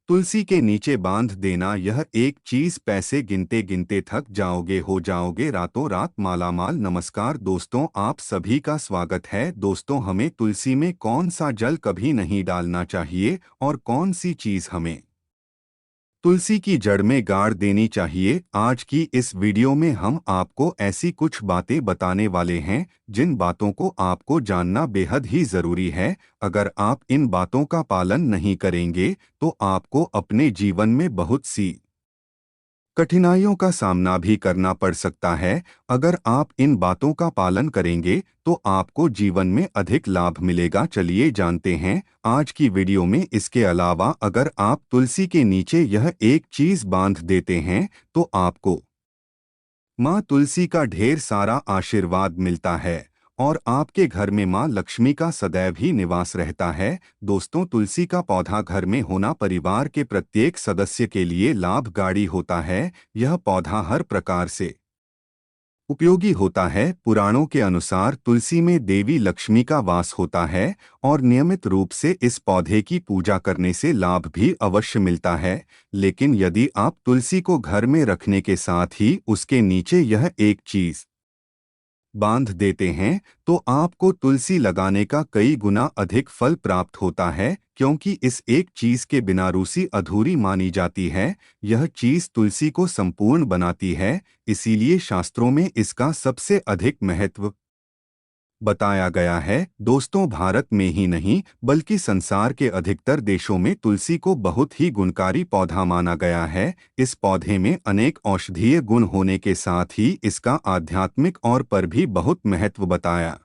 तुलसी के नीचे बांध देना यह एक चीज पैसे गिनते गिनते थक जाओगे हो जाओगे रातों रात मालामाल। नमस्कार दोस्तों, आप सभी का स्वागत है। दोस्तों, हमें तुलसी में कौन सा जल कभी नहीं डालना चाहिए और कौन सी चीज हमें तुलसी की जड़ में गाड़ देनी चाहिए। आज की इस वीडियो में हम आपको ऐसी कुछ बातें बताने वाले हैं जिन बातों को आपको जानना बेहद ही जरूरी है। अगर आप इन बातों का पालन नहीं करेंगे तो आपको अपने जीवन में बहुत सी कठिनाइयों का सामना भी करना पड़ सकता है। अगर आप इन बातों का पालन करेंगे तो आपको जीवन में अधिक लाभ मिलेगा। चलिए जानते हैं आज की वीडियो में। इसके अलावा अगर आप तुलसी के नीचे यह एक चीज बांध देते हैं तो आपको माँ तुलसी का ढेर सारा आशीर्वाद मिलता है और आपके घर में माँ लक्ष्मी का सदैव ही निवास रहता है। दोस्तों, तुलसी का पौधा घर में होना परिवार के प्रत्येक सदस्य के लिए लाभकारी होता है। यह पौधा हर प्रकार से उपयोगी होता है। पुराणों के अनुसार तुलसी में देवी लक्ष्मी का वास होता है और नियमित रूप से इस पौधे की पूजा करने से लाभ भी अवश्य मिलता है। लेकिन यदि आप तुलसी को घर में रखने के साथ ही उसके नीचे यह एक चीज बांध देते हैं तो आपको तुलसी लगाने का कई गुना अधिक फल प्राप्त होता है, क्योंकि इस एक चीज के बिना रूसी अधूरी मानी जाती है। यह चीज तुलसी को संपूर्ण बनाती है, इसीलिए शास्त्रों में इसका सबसे अधिक महत्व बताया गया है। दोस्तों, भारत में ही नहीं बल्कि संसार के अधिकतर देशों में तुलसी को बहुत ही गुणकारी पौधा माना गया है। इस पौधे में अनेक औषधीय गुण होने के साथ ही इसका आध्यात्मिक और पर भी बहुत महत्व बताया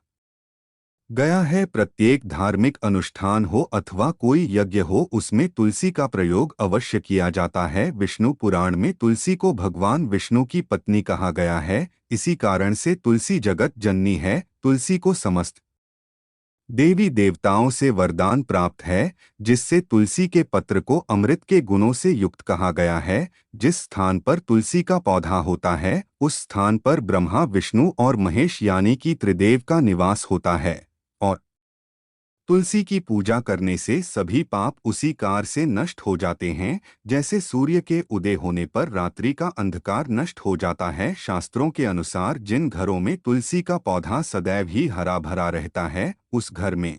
गया है। प्रत्येक धार्मिक अनुष्ठान हो अथवा कोई यज्ञ हो, उसमें तुलसी का प्रयोग अवश्य किया जाता है। विष्णु पुराण में तुलसी को भगवान विष्णु की पत्नी कहा गया है। इसी कारण से तुलसी जगत जननी है। तुलसी को समस्त देवी देवताओं से वरदान प्राप्त है, जिससे तुलसी के पत्र को अमृत के गुणों से युक्त कहा गया है। जिस स्थान पर तुलसी का पौधा होता है उस स्थान पर ब्रह्मा, विष्णु और महेश यानी कि त्रिदेव का निवास होता है। और तुलसी की पूजा करने से सभी पाप उसी कार से नष्ट हो जाते हैं, जैसे सूर्य के उदय होने पर रात्रि का अंधकार नष्ट हो जाता है। शास्त्रों के अनुसार जिन घरों में तुलसी का पौधा सदैव ही हरा भरा रहता है उस घर में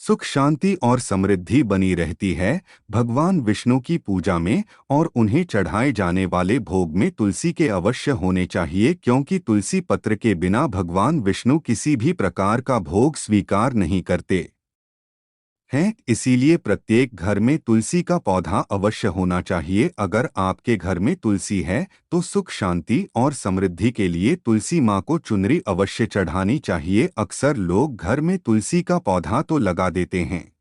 सुख, शांति और समृद्धि बनी रहती है। भगवान विष्णु की पूजा में और उन्हें चढ़ाए जाने वाले भोग में तुलसी के अवश्य होने चाहिए, क्योंकि तुलसी पत्र के बिना भगवान विष्णु किसी भी प्रकार का भोग स्वीकार नहीं करते हैं। इसीलिए प्रत्येक घर में तुलसी का पौधा अवश्य होना चाहिए। अगर आपके घर में तुलसी है तो सुख, शांति और समृद्धि के लिए तुलसी माँ को चुनरी अवश्य चढ़ानी चाहिए। अक्सर लोग घर में तुलसी का पौधा तो लगा देते हैं,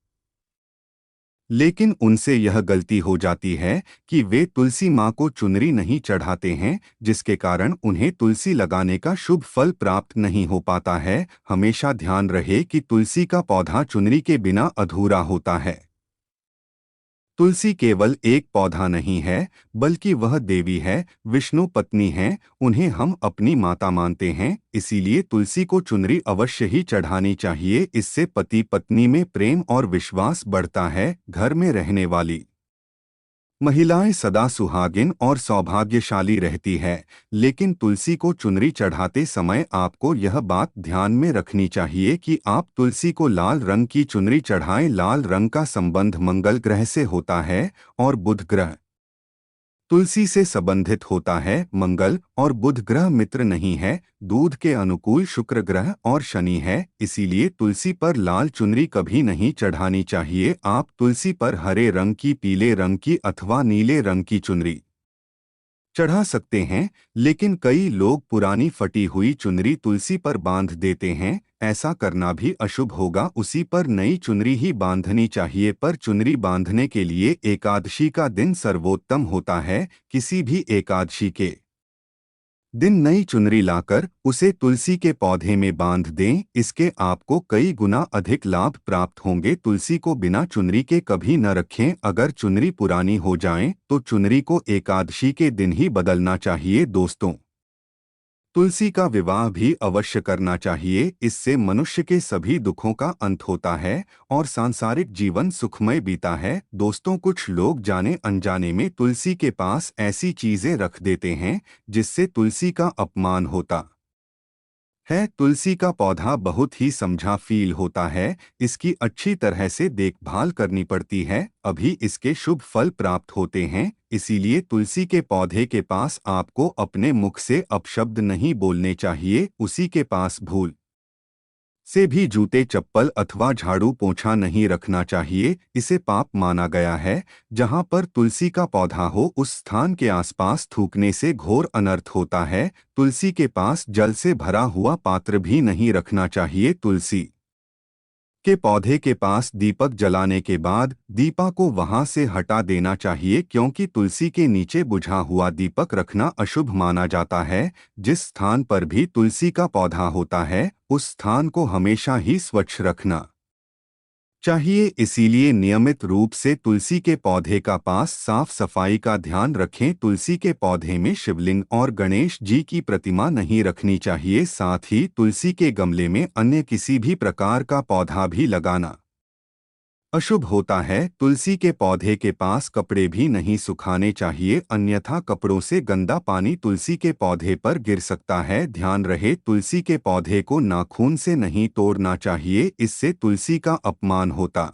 लेकिन उनसे यह गलती हो जाती है कि वे तुलसी माँ को चुनरी नहीं चढ़ाते हैं, जिसके कारण उन्हें तुलसी लगाने का शुभ फल प्राप्त नहीं हो पाता है। हमेशा ध्यान रहे कि तुलसी का पौधा चुनरी के बिना अधूरा होता है। तुलसी केवल एक पौधा नहीं है बल्कि वह देवी है, विष्णु पत्नी है। उन्हें हम अपनी माता मानते हैं, इसीलिए तुलसी को चुनरी अवश्य ही चढ़ानी चाहिए। इससे पति पत्नी में प्रेम और विश्वास बढ़ता है। घर में रहने वाली महिलाएं सदा सुहागिन और सौभाग्यशाली रहती है। लेकिन तुलसी को चुनरी चढ़ाते समय आपको यह बात ध्यान में रखनी चाहिए कि आप तुलसी को लाल रंग की चुनरी चढ़ाएं। लाल रंग का संबंध मंगल ग्रह से होता है और बुध ग्रह तुलसी से संबंधित होता है। मंगल और बुध ग्रह मित्र नहीं है। दूध के अनुकूल शुक्र ग्रह और शनि है, इसीलिए तुलसी पर लाल चुनरी कभी नहीं चढ़ानी चाहिए। आप तुलसी पर हरे रंग की, पीले रंग की अथवा नीले रंग की चुनरी चढ़ा सकते हैं, लेकिन कई लोग पुरानी फटी हुई चुनरी तुलसी पर बांध देते हैं। ऐसा करना भी अशुभ होगा। उसी पर नई चुनरी ही बांधनी चाहिए। पर चुनरी बांधने के लिए एकादशी का दिन सर्वोत्तम होता है। किसी भी एकादशी के दिन नई चुनरी लाकर उसे तुलसी के पौधे में बांध दें। इसके आपको कई गुना अधिक लाभ प्राप्त होंगे। तुलसी को बिना चुनरी के कभी न रखें। अगर चुनरी पुरानी हो जाए तो चुनरी को एकादशी के दिन ही बदलना चाहिए। दोस्तों, तुलसी का विवाह भी अवश्य करना चाहिए। इससे मनुष्य के सभी दुखों का अंत होता है और सांसारिक जीवन सुखमय बीता है। दोस्तों, कुछ लोग जाने अनजाने में तुलसी के पास ऐसी चीजें रख देते हैं जिससे तुलसी का अपमान होता है। तुलसी का पौधा बहुत ही समझा फील होता है। इसकी अच्छी तरह से देखभाल करनी पड़ती है, अभी इसके शुभ फल प्राप्त होते हैं। इसीलिए तुलसी के पौधे के पास आपको अपने मुख से अपशब्द नहीं बोलने चाहिए। उसी के पास भूल से भी जूते चप्पल अथवा झाड़ू पोंछा नहीं रखना चाहिए। इसे पाप माना गया है। जहाँ पर तुलसी का पौधा हो उस स्थान के आसपास थूकने से घोर अनर्थ होता है। तुलसी के पास जल से भरा हुआ पात्र भी नहीं रखना चाहिए। तुलसी के पौधे के पास दीपक जलाने के बाद दीपा को वहां से हटा देना चाहिए, क्योंकि तुलसी के नीचे बुझा हुआ दीपक रखना अशुभ माना जाता है। जिस स्थान पर भी तुलसी का पौधा होता है उस स्थान को हमेशा ही स्वच्छ रखना चाहिए। इसीलिए नियमित रूप से तुलसी के पौधे का पास साफ सफाई का ध्यान रखें। तुलसी के पौधे में शिवलिंग और गणेश जी की प्रतिमा नहीं रखनी चाहिए। साथ ही तुलसी के गमले में अन्य किसी भी प्रकार का पौधा भी लगाना अशुभ होता है। तुलसी के पौधे के पास कपड़े भी नहीं सुखाने चाहिए, अन्यथा कपड़ों से गंदा पानी तुलसी के पौधे पर गिर सकता है। ध्यान रहे, तुलसी के पौधे को नाखून से नहीं तोड़ना चाहिए, इससे तुलसी का अपमान होता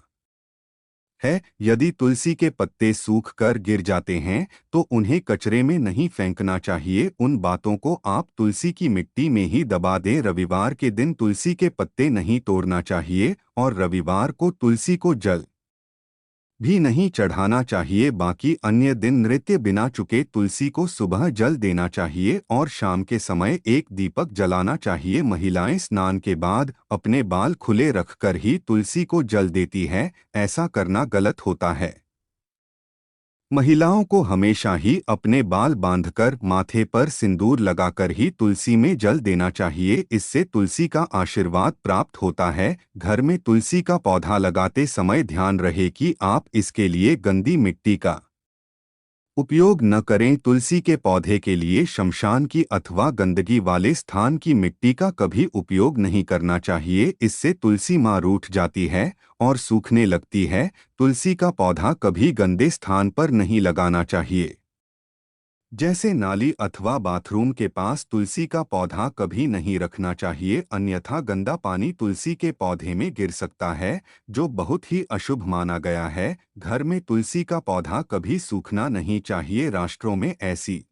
है। यदि तुलसी के पत्ते सूख कर गिर जाते हैं तो उन्हें कचरे में नहीं फेंकना चाहिए। उन बातों को आप तुलसी की मिट्टी में ही दबा दें। रविवार के दिन तुलसी के पत्ते नहीं तोड़ना चाहिए और रविवार को तुलसी को जल भी नहीं चढ़ाना चाहिए। बाकी अन्य दिन नृत्य बिना चुके तुलसी को सुबह जल देना चाहिए और शाम के समय एक दीपक जलाना चाहिए। महिलाएं स्नान के बाद अपने बाल खुले रखकर ही तुलसी को जल देती हैं। ऐसा करना गलत होता है। महिलाओं को हमेशा ही अपने बाल बांधकर माथे पर सिंदूर लगाकर ही तुलसी में जल देना चाहिए। इससे तुलसी का आशीर्वाद प्राप्त होता है। घर में तुलसी का पौधा लगाते समय ध्यान रहे कि आप इसके लिए गंदी मिट्टी का उपयोग न करें। तुलसी के पौधे के लिए शमशान की अथवा गंदगी वाले स्थान की मिट्टी का कभी उपयोग नहीं करना चाहिए। इससे तुलसी माँ रूठ जाती है और सूखने लगती है। तुलसी का पौधा कभी गंदे स्थान पर नहीं लगाना चाहिए, जैसे नाली अथवा बाथरूम के पास तुलसी का पौधा कभी नहीं रखना चाहिए, अन्यथा गंदा पानी तुलसी के पौधे में गिर सकता है, जो बहुत ही अशुभ माना गया है। घर में तुलसी का पौधा कभी सूखना नहीं चाहिए। राष्ट्रों में ऐसी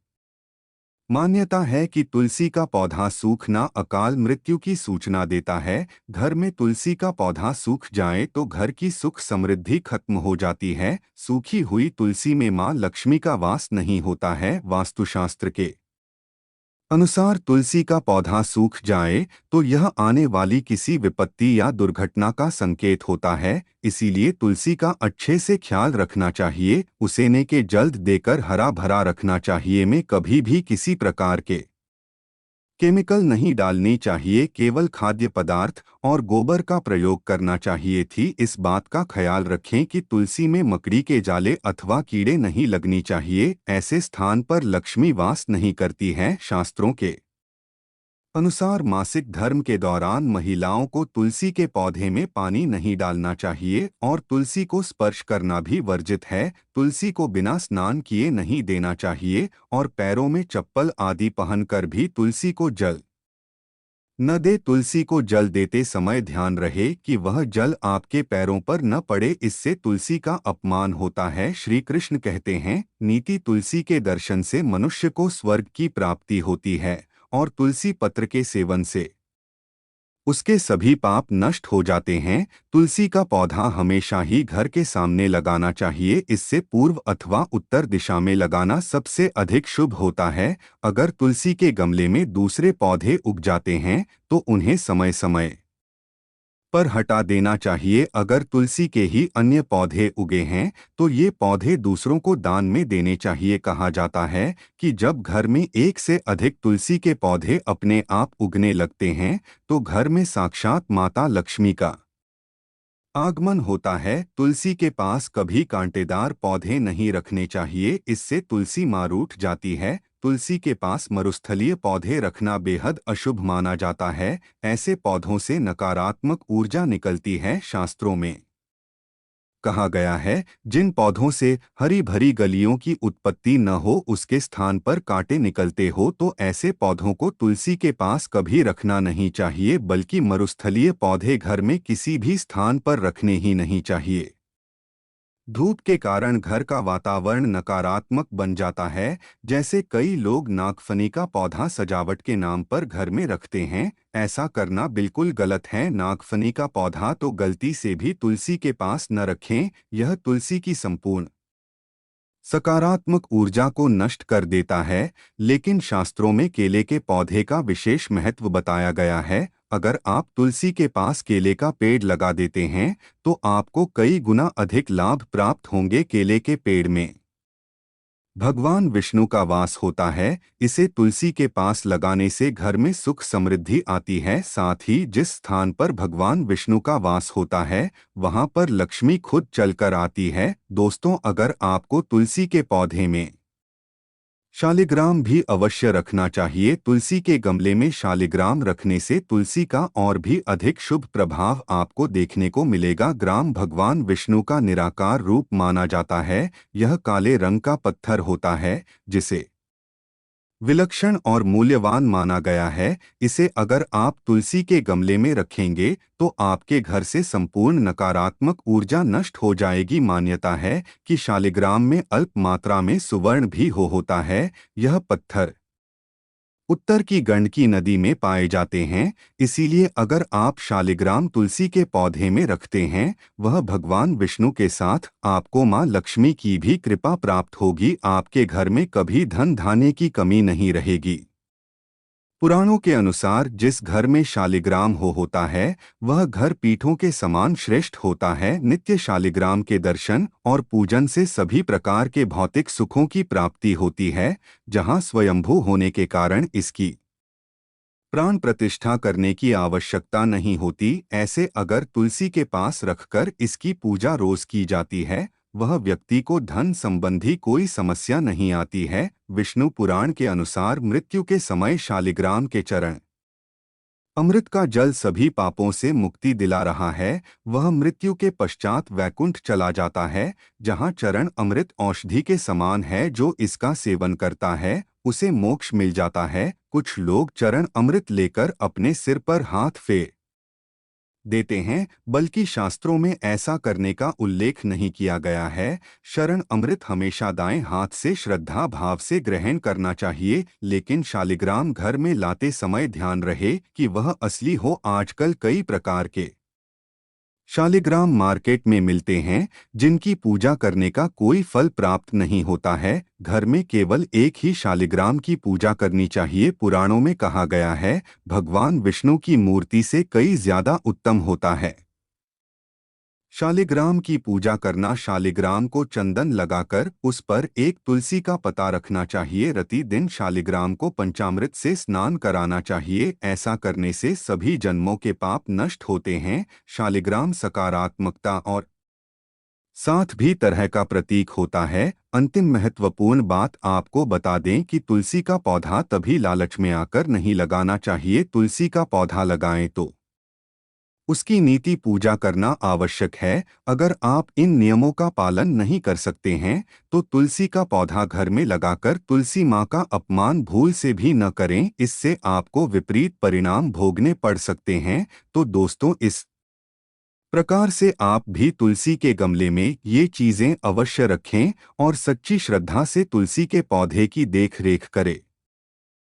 मान्यता है कि तुलसी का पौधा सूखना अकाल मृत्यु की सूचना देता है। घर में तुलसी का पौधा सूख जाए तो घर की सुख समृद्धि खत्म हो जाती है। सूखी हुई तुलसी में मां लक्ष्मी का वास नहीं होता है। वास्तुशास्त्र के अनुसार तुलसी का पौधा सूख जाए तो यह आने वाली किसी विपत्ति या दुर्घटना का संकेत होता है। इसीलिए तुलसी का अच्छे से ख्याल रखना चाहिए। उसे ने के जल्द देकर हरा भरा रखना चाहिए। में कभी भी किसी प्रकार के केमिकल नहीं डालनी चाहिए, केवल खाद्य पदार्थ और गोबर का प्रयोग करना चाहिए थी। इस बात का ख्याल रखें कि तुलसी में मकड़ी के जाले अथवा कीड़े नहीं लगनी चाहिए। ऐसे स्थान पर लक्ष्मी वास नहीं करती हैं। शास्त्रों के अनुसार मासिक धर्म के दौरान महिलाओं को तुलसी के पौधे में पानी नहीं डालना चाहिए और तुलसी को स्पर्श करना भी वर्जित है। तुलसी को बिना स्नान किए नहीं देना चाहिए और पैरों में चप्पल आदि पहनकर भी तुलसी को जल न दे। तुलसी को जल देते समय ध्यान रहे कि वह जल आपके पैरों पर न पड़े, इससे तुलसी का अपमान होता है। श्री कृष्ण कहते हैं, नीति तुलसी के दर्शन से मनुष्य को स्वर्ग की प्राप्ति होती है और तुलसी पत्र के सेवन से उसके सभी पाप नष्ट हो जाते हैं। तुलसी का पौधा हमेशा ही घर के सामने लगाना चाहिए। इससे पूर्व अथवा उत्तर दिशा में लगाना सबसे अधिक शुभ होता है। अगर तुलसी के गमले में दूसरे पौधे उग जाते हैं तो उन्हें समय समय पर हटा देना चाहिए। अगर तुलसी के ही अन्य पौधे उगे हैं तो ये पौधे दूसरों को दान में देने चाहिए। कहा जाता है कि जब घर में एक से अधिक तुलसी के पौधे अपने आप उगने लगते हैं तो घर में साक्षात माता लक्ष्मी का आगमन होता है। तुलसी के पास कभी कांटेदार पौधे नहीं रखने चाहिए, इससे तुलसी माँ रूठ जाती है। तुलसी के पास मरुस्थलीय पौधे रखना बेहद अशुभ माना जाता है। ऐसे पौधों से नकारात्मक ऊर्जा निकलती है। शास्त्रों में कहा गया है, जिन पौधों से हरी भरी गलियों की उत्पत्ति न हो, उसके स्थान पर कांटे निकलते हो, तो ऐसे पौधों को तुलसी के पास कभी रखना नहीं चाहिए, बल्कि मरुस्थलीय पौधे घर में किसी भी स्थान पर रखने ही नहीं चाहिए। धूप के कारण घर का वातावरण नकारात्मक बन जाता है। जैसे कई लोग नागफनी का पौधा सजावट के नाम पर घर में रखते हैं। ऐसा करना बिल्कुल गलत है। नागफनी का पौधा तो गलती से भी तुलसी के पास न रखें। यह तुलसी की संपूर्ण सकारात्मक ऊर्जा को नष्ट कर देता है। लेकिन शास्त्रों में केले के पौधे का विशेष महत्व बताया गया है। अगर आप तुलसी के पास केले का पेड़ लगा देते हैं, तो आपको कई गुना अधिक लाभ प्राप्त होंगे। केले के पेड़ में भगवान विष्णु का वास होता है। इसे तुलसी के पास लगाने से घर में सुख समृद्धि आती है। साथ ही जिस स्थान पर भगवान विष्णु का वास होता है, वहां पर लक्ष्मी खुद चलकर आती है। दोस्तों, अगर आपको तुलसी के पौधे में शालिग्राम भी अवश्य रखना चाहिए। तुलसी के गमले में शालिग्राम रखने से तुलसी का और भी अधिक शुभ प्रभाव आपको देखने को मिलेगा। ग्राम भगवान विष्णु का निराकार रूप माना जाता है। यह काले रंग का पत्थर होता है, जिसे विलक्षण और मूल्यवान माना गया है। इसे अगर आप तुलसी के गमले में रखेंगे, तो आपके घर से संपूर्ण नकारात्मक ऊर्जा नष्ट हो जाएगी। मान्यता है कि शालिग्राम में अल्प मात्रा में सुवर्ण भी होता है। यह पत्थर उत्तर की गंडकी नदी में पाए जाते हैं। इसीलिए अगर आप शालिग्राम तुलसी के पौधे में रखते हैं, वह भगवान विष्णु के साथ आपको मां लक्ष्मी की भी कृपा प्राप्त होगी। आपके घर में कभी धन धान्य की कमी नहीं रहेगी। पुराणों के अनुसार जिस घर में शालिग्राम होता है, वह घर पीठों के समान श्रेष्ठ होता है। नित्य शालिग्राम के दर्शन और पूजन से सभी प्रकार के भौतिक सुखों की प्राप्ति होती है। जहां स्वयंभू होने के कारण इसकी प्राण प्रतिष्ठा करने की आवश्यकता नहीं होती। ऐसे अगर तुलसी के पास रखकर इसकी पूजा रोज की जाती है, वह व्यक्ति को धन संबंधी कोई समस्या नहीं आती है। विष्णु पुराण के अनुसार मृत्यु के समय शालिग्राम के चरण अमृत का जल सभी पापों से मुक्ति दिला रहा है। वह मृत्यु के पश्चात वैकुंठ चला जाता है, जहां चरण अमृत औषधि के समान है। जो इसका सेवन करता है, उसे मोक्ष मिल जाता है। कुछ लोग चरण अमृत लेकर अपने सिर पर हाथ फेर देते हैं, बल्कि शास्त्रों में ऐसा करने का उल्लेख नहीं किया गया है। शरण अमृत हमेशा दाएं हाथ से श्रद्धा भाव से ग्रहण करना चाहिए। लेकिन शालिग्राम घर में लाते समय ध्यान रहे कि वह असली हो। आजकल कई प्रकार के शालिग्राम मार्केट में मिलते हैं, जिनकी पूजा करने का कोई फल प्राप्त नहीं होता है। घर में केवल एक ही शालिग्राम की पूजा करनी चाहिए। पुराणों में कहा गया है, भगवान विष्णु की मूर्ति से कई ज्यादा उत्तम होता है शालिग्राम की पूजा करना। शालिग्राम को चंदन लगाकर उस पर एक तुलसी का पत्ता रखना चाहिए। प्रतिदिन शालिग्राम को पंचामृत से स्नान कराना चाहिए। ऐसा करने से सभी जन्मों के पाप नष्ट होते हैं। शालिग्राम सकारात्मकता और साथ भी तरह का प्रतीक होता है। अंतिम महत्वपूर्ण बात आपको बता दें कि तुलसी का पौधा तभी लालच में आकर नहीं लगाना चाहिए। तुलसी का पौधा लगाएं तो उसकी नीति पूजा करना आवश्यक है। अगर आप इन नियमों का पालन नहीं कर सकते हैं, तो तुलसी का पौधा घर में लगाकर तुलसी माँ का अपमान भूल से भी न करें। इससे आपको विपरीत परिणाम भोगने पड़ सकते हैं। तो दोस्तों, इस प्रकार से आप भी तुलसी के गमले में ये चीजें अवश्य रखें और सच्ची श्रद्धा से तुलसी के पौधे की देख रेख करें।